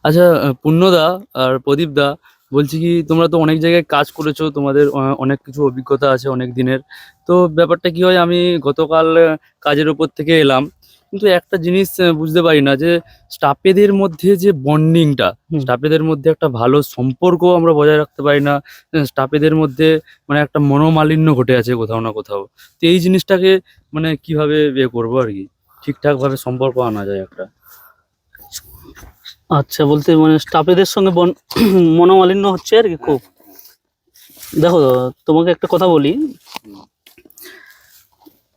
আচ্ছা, পূর্ণদা আর প্রদীপদা, বলছি কি তোমরা তো অনেক জায়গায় কাজ করেছো, তোমাদের অনেক কিছু অভিজ্ঞতা আছে অনেক দিনের। তো ব্যাপারটা কি হয়, আমি গতকাল কাজের উপর থেকে এলাম, কিন্তু একটা জিনিস বুঝতে পারি না যে স্টাফেদের মধ্যে যে বন্ডিংটা, হুম। স্টাফেদের মধ্যে একটা ভালো সম্পর্ক আমরা বজায় রাখতে পারি না। স্টাফেদের মধ্যে মানে একটা মনোমালিন্য ঘটে আছে কোথাও না কোথাও। তো এই জিনিসটাকে মানে কিভাবে করবো আর কি, ঠিকঠাক ভাবে সম্পর্ক আনা যায় একটা। আচ্ছা, বলতে মানে স্টাফেদের সঙ্গে মনোমালিন্য হচ্ছে আর কি খুব। দেখো, তোমাকে একটা কথা বলি।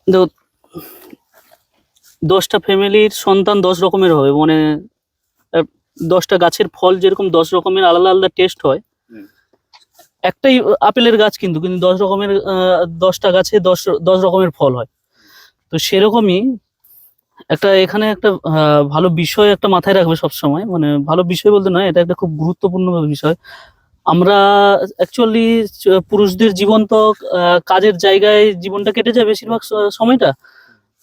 দেখো, 10টা ফ্যামিলির সন্তান 10 রকমের হবে, মানে আহ, 10টা গাছের ফল যেরকম 10 রকমের আলাদা আলাদা টেস্ট হয়। একটাই আপেলের গাছ, কিন্তু কিন্তু 10 রকমের 10টা গাছে 10 রকমের ফল হয়। তো সেরকমই একটা এখানে একটা ভালো বিষয় একটা মাথায় রাখবে সব সময়, মানে ভালো বিষয় বলতে নয়, এটা একটা খুব গুরুত্বপূর্ণ বিষয়। আমরা অ্যাকচুয়ালি পুরুষদের জীবন তো কাজের জায়গায় জীবনটা কেটে যায় বেশিরভাগ সময়টা।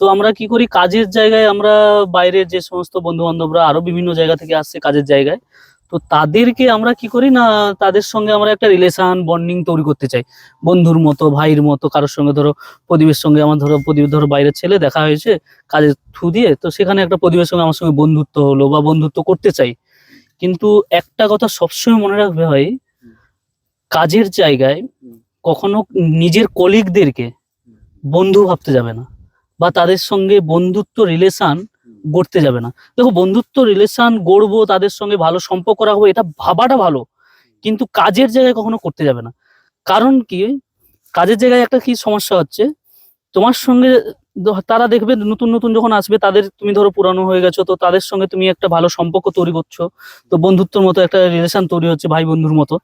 তো আমরা কি করি, কাজের জায়গায় আমরা বাইরের যে সমস্ত বন্ধু বান্ধবরা আরো বিভিন্ন জায়গা থেকে আসছে কাজের জায়গায়, তো তাদেরকে আমরা কি করি না, তাদের সঙ্গে আমরা একটা রিলেশন বন্ডিং তৈরি করতে চাই, বন্ধুর মতো ভাইয়ের মতো। কারোর সঙ্গে ধরো প্রদীপের সঙ্গে আমার, ধরো প্রদীপ ধরো বাইরের ছেলে দেখা হয়েছে কাজের থ্রু দিয়ে, তো সেখানে একটা প্রদীপের সঙ্গে আমার সঙ্গে বন্ধুত্ব হলো বা বন্ধুত্ব করতে চাই। কিন্তু একটা কথা সবসময় মনে রাখবে ভাই, কাজের জায়গায় কখনো নিজের কলিগদেরকে বন্ধু ভাবতে যাবে না, বা তাদের সঙ্গে বন্ধুত্ব রিলেশন গড়তে যাবে না। দেখো, বন্ধুত্ব রিলেশন গড়বো, তাদের সঙ্গে ভালো সম্পর্ক রাখবো, এটা ভাবাটা ভালো, কিন্তু কাজের জায়গায় কখনো করতে যাবে না। কারণ কি, কাজের জায়গায় একটা কি সমস্যা হচ্ছে, তোমার সঙ্গে তারা দেখবে নতুন নতুন যখন আসবে, তাদের তুমি ধরো পুরানো হয়ে গেছো, তো তাদের সঙ্গে তুমি একটা ভালো সম্পর্ক তৈরি করছো, তো বন্ধুত্বের মতো একটা রিলেশন তৈরি হচ্ছে ভাই বন্ধুর মতো।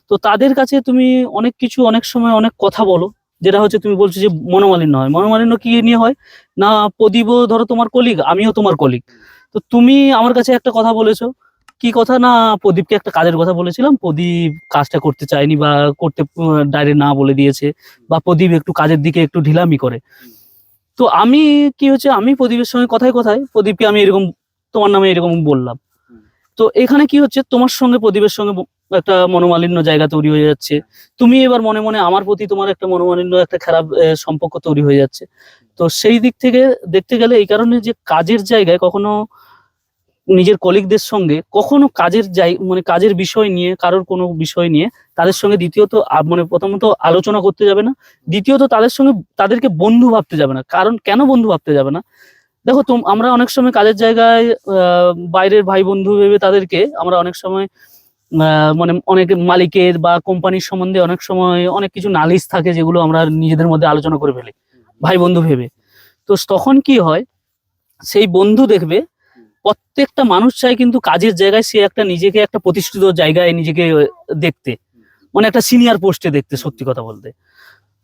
তো তাদের কাছে তুমি অনেক কিছু অনেক সময় অনেক কথা বলো, যেটা হচ্ছে তুমি বলছো যে মনোমালিন্য হয়। মনোমালিন্য কি নিয়ে হয় না, প্রদীপও ধরো তোমার কলিগ, আমিও তোমার কলিগ। তো তুমি আমার কাছে একটা কথা বলেছো, কি কথা না, প্রদীপকে একটা কাজের কথা বলেছিলাম, প্রদীপ কাজটা করতে চায়নি বা করতে ডাইরেক্ট না বলে দিয়েছে, বা প্রদীপ একটু কাজের দিকে একটু ঢিলামি করে। তো আমি কি হচ্ছে, আমি প্রদীপের সঙ্গে কথায় কথায় প্রদীপকে আমি এরকম তোমার নামে এরকম বললাম। তো এখানে কি হচ্ছে, তোমার সঙ্গে প্রদীপের সঙ্গে একটা মনোমালিন্য জায়গা তৈরি হয়ে যাচ্ছে। তুমি এবার মনে মনে আমার প্রতি তোমার একটা মনোমালিন্য, একটা খারাপ সম্পর্ক তৈরি হয়ে যাচ্ছে। তো সেই দিক থেকে দেখতে গেলে এই কারণে যে কাজের জায়গায় কখনো নিজের কলিগদের সঙ্গে কখনো মানে কাজের বিষয় নিয়ে, কারোর কোনো বিষয় নিয়ে তাদের সঙ্গে দ্বিতীয়ত মানে প্রথমত আলোচনা করতে যাবে না। দ্বিতীয়ত তাদের সঙ্গে তাদেরকে বন্ধু ভাবতে যাবে না। কারণ কেন বন্ধু ভাবতে যাবে না, দেখো আমরা অনেক সময় কাজের জায়গায় বাইরের ভাই বন্ধু ভেবে তাদেরকে আমরা অনেক সময় মানে অনেক মালিকের বা কোম্পানির সম্বন্ধে অনেক সময় অনেক কিছু নালিশ থাকে, যেগুলো আমরা নিজেদের মধ্যে আলোচনা করে ফেলি ভাই বন্ধু ভেবে। তো তখন কি হয়, সেই বন্ধু দেখবে প্রত্যেকটা মানুষ চায় কিন্তু কাজের জায়গায় সে একটা নিজেকে একটা প্রতিষ্ঠিত জায়গায় নিজেকে দেখতে, মানে একটা সিনিয়র পোস্টে দেখতে, সত্যি কথা বলতে।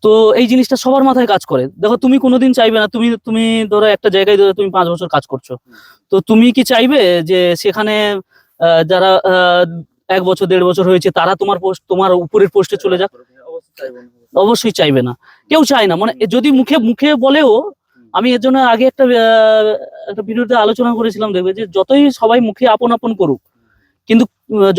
তো এই জিনিসটা সবার মাথায় কাজ করে। দেখো, তুমি কোনোদিন চাইবে না, তুমি তুমি ধরো একটা জায়গায় ধরো তুমি 5 বছর কাজ করছো, তো তুমি কি চাইবে যে সেখানে যারা 1 বছর 1.5 বছর হয়েছে তারা তোমার পোস্ট, তোমার উপরের পোস্টে চলে যাক? অবশ্যই চাইবে না, কেউ চায় না। মানে যদি মুখে মুখে বলেও, আমি এর জন্য আগে একটা ভিডিওতে আলোচনা করেছিলাম, দেখবে যে যতই সবাই মুখে আপন আপন করুক, কিন্তু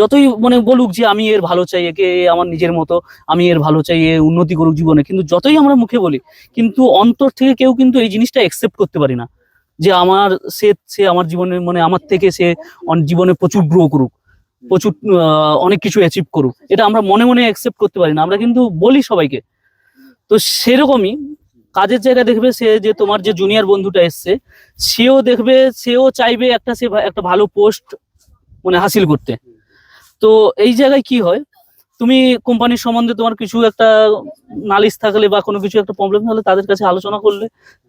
যতই মানে বলুক যে আমি এর ভালো চাই, একে এ আমার নিজের মতো, আমি এর ভালো চাই, এ উন্নতি করুক জীবনে, কিন্তু যতই আমরা মুখে বলি, কিন্তু অন্তর থেকে কেউ কিন্তু এই জিনিসটা একসেপ্ট করতে পারি না, যে আমার সে সে আমার জীবনে মানে আমার থেকে সে জীবনে প্রচুর গ্রো করুক, প্রচুর অনেক কিছু অ্যাচিভ করুক, এটা আমরা মনে মনে অ্যাকসেপ্ট করতে পারি না, আমরা কিন্তু বলি সবাইকে। তো সেরকমই কাজের জায়গায় দেখবে, সে যে তোমার যে জুনিয়র বন্ধুটা এসছে, সেও দেখবে, সেও চাইবে একটা সে একটা ভালো পোস্ট মানে হাসিল করতে। তো এই জায়গায় কি হয়, তুমি কোম্পানির সম্বন্ধে তোমার কিছু একটা নালিশ থাকলে বা কোনো কিছু একটা প্রবলেম হলে তাদের কাছে আলোচনা করলে,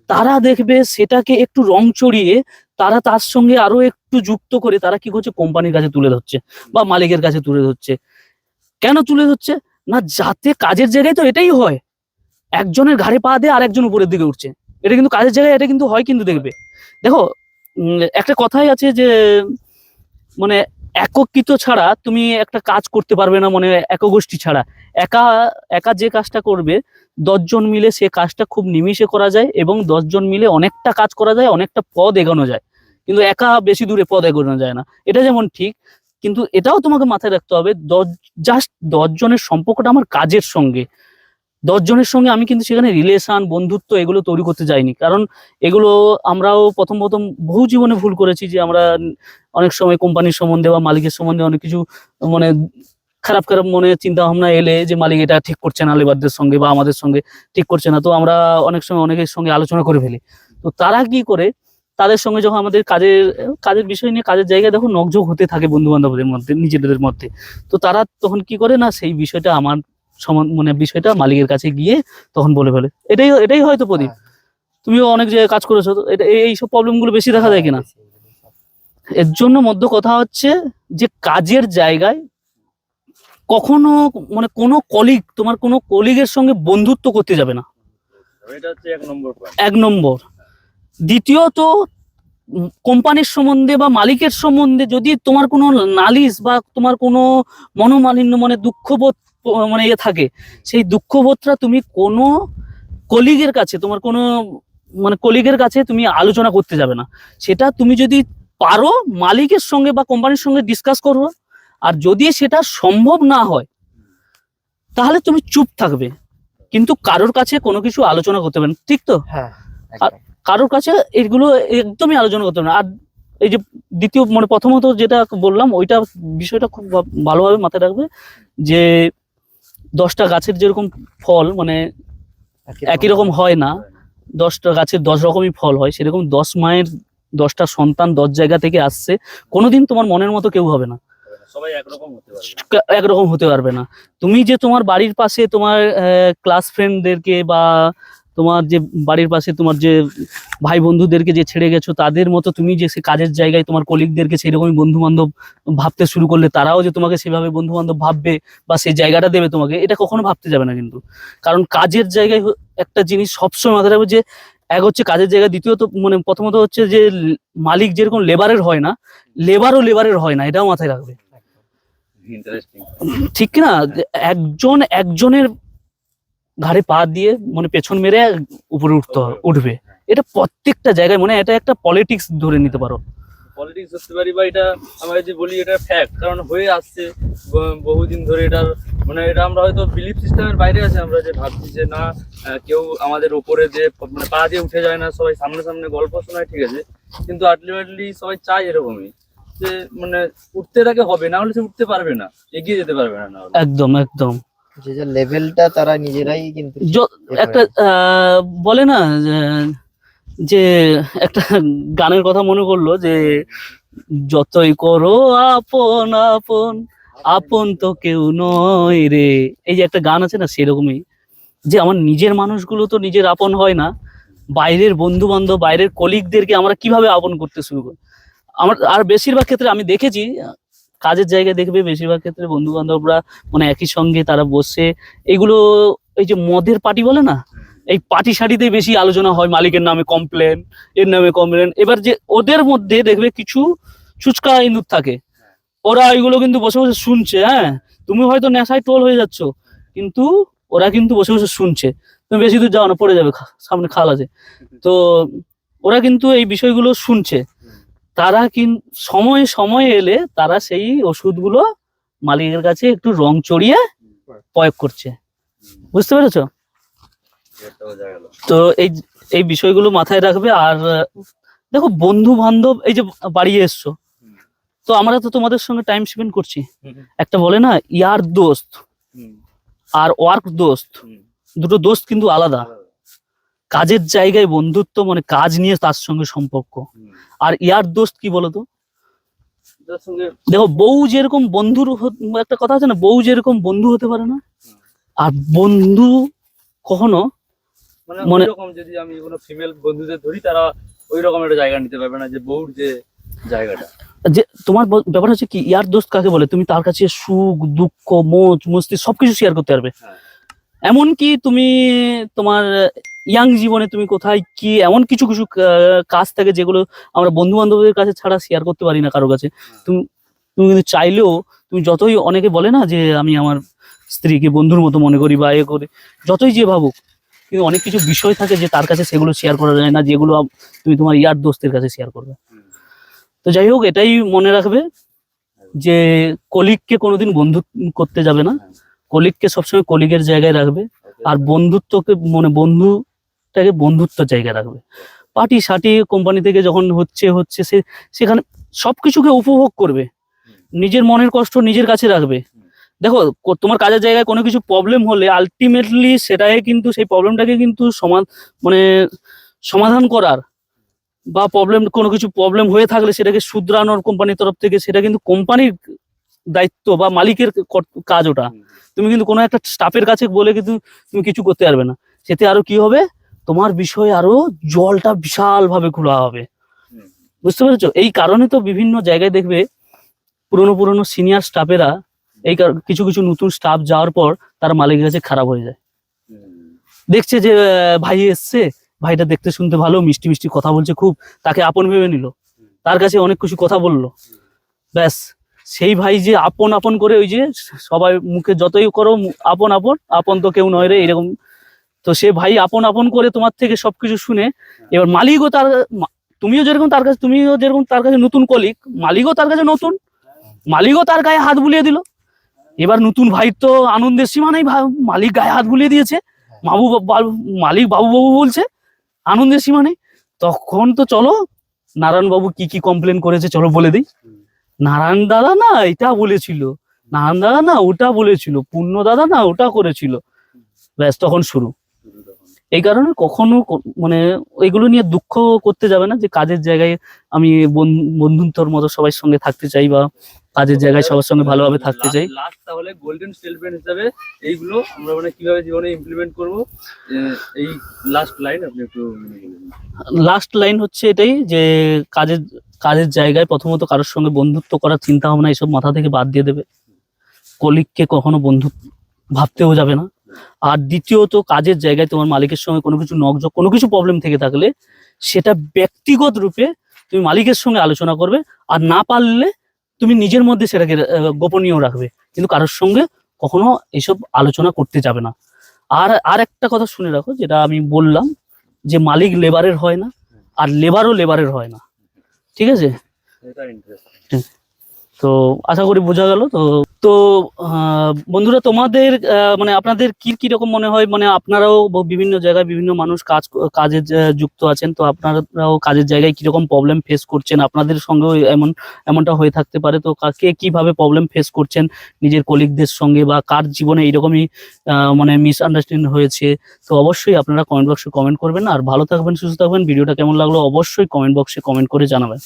তারা দেখবে সেটাকে একটু রং চড়িয়ে, তারা তার সঙ্গে আরো একটু যুক্ত করে তারা কি করছে, কোম্পানির কাছে তুলে ধরছে বা মালিকের কাছে তুলে ধরছে। কেন তুলে ধরছে না, যাতে কাজের জায়গায় তো এটাই হয়, একজনের ঘাড়ে পা দিয়ে আর একজন উপরের দিকে উঠছে। এটা কিন্তু কাজের জায়গায় এটা কিন্তু হয়, কিন্তু দেখবে। দেখো, একটা কথাই আছে যে মানে একত্রিত ছাড়া তুমি একটা কাজ করতে পারবে না, মানে একগোষ্ঠী ছাড়া। একা একা যে কাজটা করবে, 10 জন মিলে সে কাজটা খুব নিমিষে করা যায়, এবং 10 জন মিলে অনেকটা কাজ করা যায়, অনেকটা পদ এগোনো যায়, কিন্তু একা বেশি দূরে পদ এগোনো যায় না। এটা যেমন ঠিক, কিন্তু এটাও তোমাকে মাথায় রাখতে হবে, জাস্ট 10 জনের সম্পর্কটা আমার কাজের সঙ্গে। 10 জনের সঙ্গে আমি কিন্তু সেখানে রিলেশন, বন্ধুত্ব এগুলো তৈরি করতে যাইনি। কারণ এগুলো আমরাও প্রথম বহু জীবনে ভুল করেছি, যে আমরা অনেক সময় কোম্পানির সম্বন্ধে বা মালিকের সম্বন্ধে অনেক কিছু মানে খারাপ খারাপ মনে চিন্তা ভাবনা এলে, যে মালিক এটা ঠিক করছে না লেবারদের সঙ্গে বা আমাদের সঙ্গে ঠিক করছে না, তো আমরা অনেক সময় অনেকের সঙ্গে আলোচনা করে ফেলি। তো তারা কি করে, তাদের সঙ্গে যখন আমাদের কাজের বিষয় নিয়ে কাজের জায়গায় দেখো নকঝোক হতে থাকে বন্ধু বান্ধবদের মধ্যে, নিজেদের মধ্যে, তো তারা তখন কি করে না, সেই বিষয়টা আমার মানে বিষয়টা মালিকের কাছে গিয়ে তখন বলে ফেলে। এটাই হয়তো প্রদীপ, তুমিও অনেক জায়গায় কাজ করেছো, তো এইসব প্রবলেম গুলো বেশি দেখা যায় কিনা। এর জন্য মধ্য কথা হচ্ছে যে কাজের জায়গায় কখনো মানে তোমার কোনো কলিগের সঙ্গে বন্ধুত্ব করতে যাবে না, এটা হচ্ছে 1 নম্বর পয়েন্ট। 1 নম্বর। দ্বিতীয়ত, কোম্পানির সম্বন্ধে বা মালিকের সম্বন্ধে যদি তোমার কোনো নালিশ বা তোমার কোনো মনোমালিন্য মানে দুঃখবোধ মানে থাকে, সেই দুঃখবোধটা তুমি কোনো কলিগের কাছে, তোমার কোনো মানে কলিগের কাছে তুমি আলোচনা করতে যাবে না। সেটা তুমি যদি পারো মালিকের সঙ্গে বা কোম্পানির সঙ্গে ডিসকাস করো, আর যদি সেটা সম্ভব না হয় তাহলে তুমি চুপ থাকবে, কিন্তু কারোর কাছে কোনো কিছু আলোচনা করতে পারবে না, ঠিক তো? হ্যাঁ, কারোর কাছে এগুলো একদমই আলোচনা করতে হবে না। আর এই যে দ্বিতীয় মানে প্রথমত যেটা বললাম, ওইটা বিষয়টা খুব ভালোভাবে মাথায় রাখবে, যে 10টা গাছের যেরকম ফল মানে একই রকম হয় না, 10টা গাছের 10 রকমই ফল হয়, সেরকম 10 মায়ের 10টা সন্তান 10 জায়গা থেকে আসছে, কোনোদিন তোমার মনের মতো কেউ হবে না, সবাই একরকম হতে পারবে একরকম হতে পারবে না। তুমি যে তোমার বাড়ির পাশে তোমার ক্লাস ফ্রেন্ডদেরকে বা তোমার যে বাড়ির পাশে তোমার যে ভাই বন্ধুদেরকে যে ছেড়ে গেছো, তাদের মতো তুমি যে সে কাজের জায়গায় তোমার কলিগদেরকে সেরকমই বন্ধু বান্ধব ভাবতে শুরু করলে, তারাও যে তোমাকে সেভাবে বন্ধু বান্ধব ভাববে বা সেই জায়গাটা দেবে তোমাকে, এটা কখনো ভাবতে যাবে না কিন্তু। কারণ কাজের জায়গায় একটা জিনিস সবসময় মাথায় রাখবে, যে এক হচ্ছে কাজের জায়গা, দ্বিতীয়ত মানে প্রথমত হচ্ছে যে মালিক যেরকম লেবারের হয় না, লেবারও লেবারের হয় না, এটাও মাথায় রাখবে, ইন্টারেস্টিং। ঠিক না? একজনের ঘাড়ে পা দিয়ে মানে পেছন মেরে উপরে উঠবে, এটা প্রত্যেকটা জায়গায়, মানে এটা একটা পলিটিক্স ধরে নিতে পারো। পলিটিক্স ধরতে পারি, বা এটা আমরা যদি বলি এটা ফ্যাক্ট, কারণ হয়ে আসছে বহুদিন ধরে। এটার মানে এটা আমরা হয়তো বিলিফ সিস্টেমের বাইরে আছে, আমরা যে ভাবছি যে না কেউ আমাদের উপরে যে মানে পা দিয়ে উঠে যায় না, সবাই সামনে সামনে গল্প শোনায়, ঠিক আছে, কিন্তু আলটিমেটলি সবাই চায় এরকমই, যে মানে উঠতে তাকে হবে, না হলে সে উঠতে পারবে না, এগিয়ে যেতে পারবে না। একদম একদম যে লেভেলটা তারা নিজেরাই কিন্তু একটা বলে না যে একটা গানের কথা মনে করলো, যে যতই করো আপন আপন, আপন তো কেউ নয় রে, এই যে একটা গান আছে না, সেরকমই, যে আমার নিজের মানুষগুলো তো নিজের আপন হয় না, বাইরের বন্ধু বান্ধব বাইরের কলিগদেরকে আমরা কিভাবে আপন করতে শুরু করি। আমার আর বেশিরভাগ ক্ষেত্রে আমি দেখেছি, কাজের জায়গায় দেখবে বেশিরভাগ ক্ষেত্রে বন্ধু বান্ধবরা মানে একই সঙ্গে তারা বসে এগুলো, এই যে মদের পার্টি বলে না, এই পার্টি সাটিতেই বেশি আলোচনা হয়, মালিকের নামে কমপ্লেন, এর নামে কমপ্লেন। এবার যে ওদের মধ্যে দেখবে কিছু ছুচকা ইঁদুর থাকে, ওরা এগুলো কিন্তু বসে বসে শুনছে। হ্যাঁ, তুমি হয়তো নেশায় টোল হয়ে যাচ্ছ, কিন্তু ওরা কিন্তু বসে বসে শুনছে। তুমি বেশি দূর যাও না, পড়ে যাবে, সামনে খাল আছে, তো ওরা কিন্তু এই বিষয়গুলো শুনছে। তারা কিন্তু সময়ে সময়ে এলে তারা সেই ওষুধগুলো মালিকের কাছে একটু রং চড়িয়ে প্রয়োগ করছে, বুঝতে পেরেছো? তো এই বিষয়গুলো মাথায় রাখবে। আর দেখো বন্ধু বান্ধব, এই যে বাড়ি এসছো, তো আমরা তো তোমাদের সঙ্গে টাইম স্পেন্ড করছি, একটা বলে না ইয়ার দোস্ত আর ওয়ার্ক দোস্ত, দুটো দোস্ত কিন্তু আলাদা। কাজের জায়গায় বন্ধুত্ব মানে কাজ নিয়ে তার সঙ্গে সম্পর্ক, আর ইয়ার দোস্ত কি বলতো, দেখো বউ যেরকম বন্ধুর একটা কথা আছে না, বউ যেরকম বন্ধু হতে পারে না, আর বন্ধু কখনো মানে এরকম যদি আমি কোনো ফিমেল বন্ধুদের ধরি, তারা ওই রকম একটা জায়গা নিতে পারবে না, যে বউর যে জায়গাটা। যে তোমার ব্যাপার হচ্ছে কি, ইয়ার দোস্ত কাকে বলে, তুমি তার কাছে সুখ দুঃখ মৌজ মস্তি সবকিছু শেয়ার করতে পারবে। এমনকি তুমি তোমার ইয়াং জীবনে তুমি কোথায় কি এমন কিছু কিছু কাজ থাকে যেগুলো আমরা বন্ধু বান্ধবদের কাছে ছাড়া শেয়ার করতে পারি না কারো কাছে। তুমি তুমি কিন্তু চাইলেও, তুমি যতই, অনেকে বলে না যে আমি আমার স্ত্রীকে বন্ধুর মতো মনে করি বা এ করে, যতই যে ভাবুক, কিন্তু অনেক কিছু বিষয় থাকে যে তার কাছে সেগুলো শেয়ার করা যায় না, যেগুলো তুমি তোমার ইয়ার দোস্তের কাছে শেয়ার করবে। তো যাই হোক, এটাই মনে রাখবে যে কলিগকে কোনোদিন বন্ধু করতে যাবে না, কলিগকে সবসময় কলিগের জায়গায় রাখবে, আর বন্ধুত্বকে মানে বন্ধুটাকে বন্ধুত্ব জায়গায় রাখবে। পার্টি সাটি কোম্পানি থেকে যখন হচ্ছে সেখানে সবকিছুকে উপভোগ করবে, নিজের মনের কষ্ট নিজের কাছে রাখবে। দেখো তোমার কাজের জায়গায় কোনো কিছু প্রবলেম হলে আলটিমেটলি সেটাই কিন্তু সেই প্রবলেমটাকে কিন্তু মানে সমাধান করার বা কোনো কিছু প্রবলেম হয়ে থাকলে সেটাকে শুধরানোর কোম্পানির তরফ থেকে, সেটা কিন্তু কোম্পানির দায়িত্ব বা মালিকের কাজ ওটা। তুমি কিন্তু কোনো একটা স্টাফের কাছে বলে কিন্তু তুমি কিছু করতে পারবে না। সেতে আরো কি হবে, তোমার বিষয়ে আরো জলটা বিশাল ভাবে খোলা হবে। বুঝতে পেরেছো? এই কারণে তো বিভিন্ন জায়গায় দেখবে পুরনো সিনিয়র স্টাফেরা কিছু কিছু নতুন স্টাফ যাওয়ার পর তারা মালিকের কাছে খারাপ হয়ে যায়। দেখছে যে ভাই এসছে, ভাইটা দেখতে শুনতে ভালো, মিষ্টি মিষ্টি কথা বলছে খুব, তাকে আপন ভেবে নিল, তার কাছে অনেক কিছু কথা বললো, ব্যাস সেই ভাই যে আপন আপন করে ওই যে সবাই মুখে যতই করো আপন আপন আপন তো কেউ নয় রে এরকম, তো সে ভাই আপন আপন করে তোমার থেকে সবকিছু শুনে এবার মালিকও তুমিও যেরকম তার কাছে নতুন কলিগ, মালিকও তার কাছে নতুন, মালিকও তার গায়ে হাত বুলিয়ে দিল। এবার নতুন ভাই তো আনন্দের সীমা নেই, মালিক গায়ে হাত বুলিয়ে দিয়েছে, মালিক বাবু বাবু বলছে, আনন্দের সীমা নেই। তখন তো চলো নারায়ণ বাবু কি কমপ্লেন করেছে চলো বলে দিই। নারায়ণ দাদা না এটা বলেছিল, নারায়ণ দাদা না ওটা বলেছিল, পূর্ণ দাদা না ওটা করেছিল, ব্যাস তখন শুরু। এই কারণে কখনো মানে এগুলো নিয়ে দুঃখ করতে যাবে না যে কাজের জায়গায় আমি বন্ধুত্বর মতো সবার সঙ্গে থাকতে চাই বা কাজের জায়গায় সবার সঙ্গে ভালোভাবে থাকতে চাই। লাস্ট তাহলে গোল্ডেন স্টেটমেন্ট হিসাবে এইগুলো আমরা মানে কিভাবে জীবনে ইমপ্লিমেন্ট করব, এই লাস্ট লাইন আপনি একটু বলুন। লাস্ট লাইন হচ্ছে এটাই যে কাজের জায়গায় প্রথমত কারোর সঙ্গে বন্ধুত্ব করার চিন্তা ভাবনা এসব মাথা থেকে বাদ দিয়ে দেবে, কলিগকে কখনো বন্ধু ভাবতেও যাবে না। আর দ্বিতীয়ত কাজের জায়গায় তোমার মালিকের সঙ্গে কোনো কিছু নকঝক কোনো কিছু প্রবলেম থেকে থাকলে সেটা ব্যক্তিগত রূপে তুমি মালিকের সঙ্গে আলোচনা করবে, আর না পারলে তুমি নিজের মধ্যে সেটাকে গোপনীয় রাখবে, কিন্তু কারোর সঙ্গে কখনো এসব আলোচনা করতে যাবে না। আর একটা কথা শুনে রাখো, যেটা আমি বললাম যে মালিক লেবারের হয় না, আর লেবারও লেবারের হয় না, ঠিক আছে? তো আশা করি বোঝা গেল। তো তো বন্ধুরা তোমাদের মানে আপনাদের কি রকম মনে হয়, মানে আপনারাও বিভিন্ন জায়গায় বিভিন্ন মানুষ কাজে যুক্ত আছেন, তো আপনারাও কাজের জায়গায় কিরকম প্রবলেম ফেস করছেন, আপনাদের সঙ্গেও এমনটা হয়ে থাকতে পারে, তো কে কিভাবে প্রবলেম ফেস করছেন নিজের কলিগদের সঙ্গে, বা কার জীবনে এইরকমই মানে মিসআন্ডারস্ট্যান্ডিং হয়েছে, তো অবশ্যই আপনারা কমেন্ট বক্সে কমেন্ট করবেন। আর ভালো থাকবেন, সুস্থ থাকবেন। ভিডিওটা কেমন লাগলো অবশ্যই কমেন্ট বক্সে কমেন্ট করে জানাবেন।